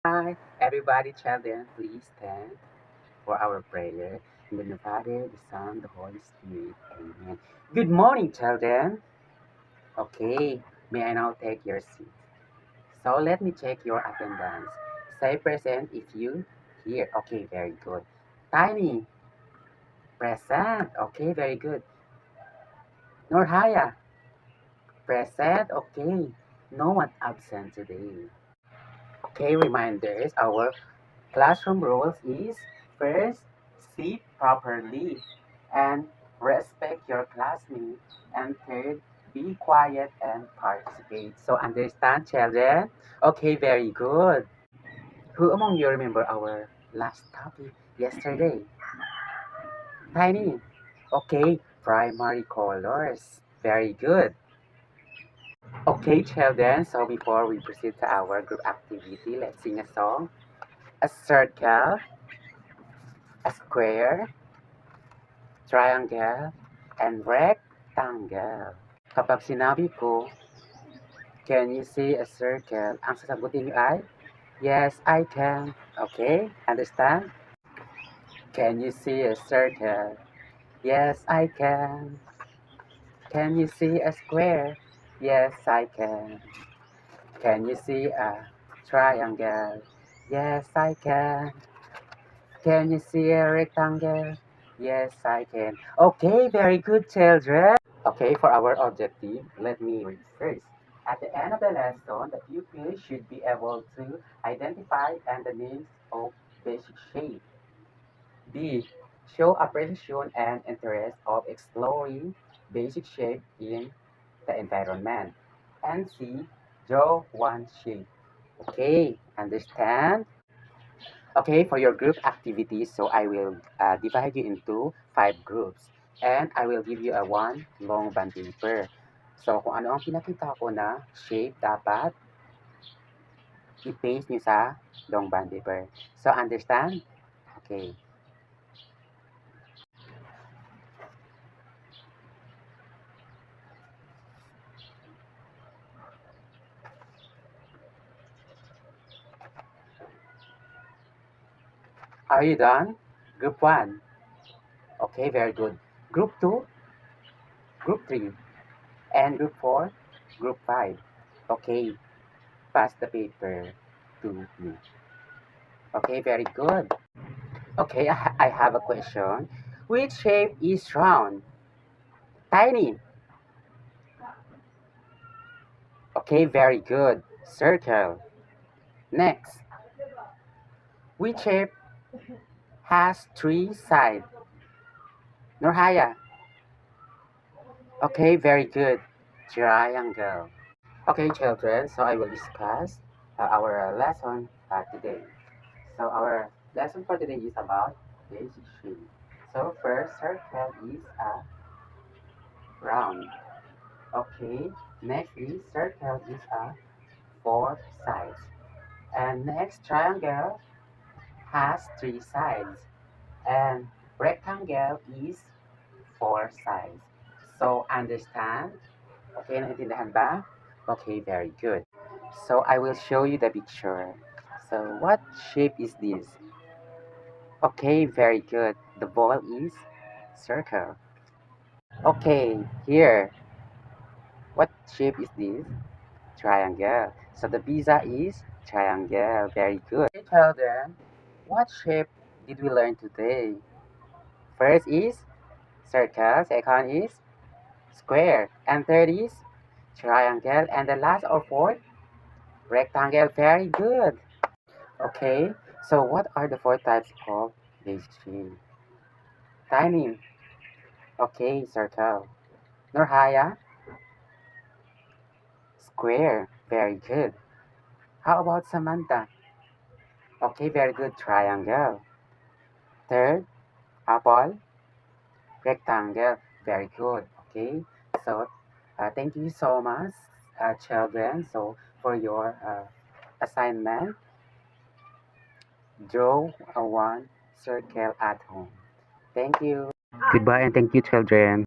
Hi, everybody, children, please stand for our prayer. In the name of the Father, the Son, the Holy Spirit. Amen. Good morning, children. Okay, may I now take your seat? So let me check your attendance. Say present if you here. Okay, very good. Tiny, present. Okay, very good. Norhaya, present. Okay, no one absent today. Okay, reminders. Our classroom rules is first, sit properly and respect your classmates, and third, be quiet and participate. So understand, children? Okay, very good. Who among you remember our last topic yesterday? Tiny. Okay, primary colors. Very good. Okay, children, so before we proceed to our group activity, let's sing a song. A circle, a square, triangle, and rectangle. Kapag sinabi ko, can you see a circle? Ang sasagutin niyo ay, yes, I can. Okay? Understand? Can you see a circle? Yes, I can. Can you see a square? Yes, I can. Can you see a triangle? Yes, I can. Can you see a rectangle? Yes, I can. Okay, very good, children. Okay, for our objective, let me read first. At the end of the lesson, the pupil should be able to identify and the names of basic shape. B. Show appreciation and interest of exploring basic shape in the environment. And C. Draw one shape. Okay, understand? Okay, for your group activities, so I will divide you into 5 groups. And I will give you a one long bond paper. So, kung ano ang pinakita ko na shape, dapat i-paste nyo sa long bond paper. So, understand? Okay. Are you done? Group 1. Okay, very good. Group 2, Group 3, and Group 4, Group 5. Okay, pass the paper to me. Okay, very good. Okay, I have a question. Which shape is round? Tiny. Okay, very good. Circle. Next. Which shape has 3 sides? Norhaya. Okay, very good. Triangle. Okay, children, so I will discuss our lesson today. So our lesson for today is about basic shape. So first, circle is a round. Okay, next is circle is a 4 sides. And next, triangle has 3 sides. And rectangle is 4 sides. So understand? Okay, naintindihan ba? Okay, very good. So I will show you the picture. So what shape is this? Okay, very good. The ball is circle. Okay, here. What shape is this? Triangle. So the pizza is triangle. Very good. Okay, children, what shape did we learn today? First is circle, second is square, and third is triangle, and the last or fourth, rectangle. Very good. Okay, so what are the 4 types of basic shape? Tiny. Okay, circle. Norhaya, square. Very good. How about Samantha? Okay, very good. Triangle. Third, apple, rectangle. Very good. Okay, so thank you so much, children. So for your assignment, draw a one circle at home. Thank you. Goodbye and thank you, children.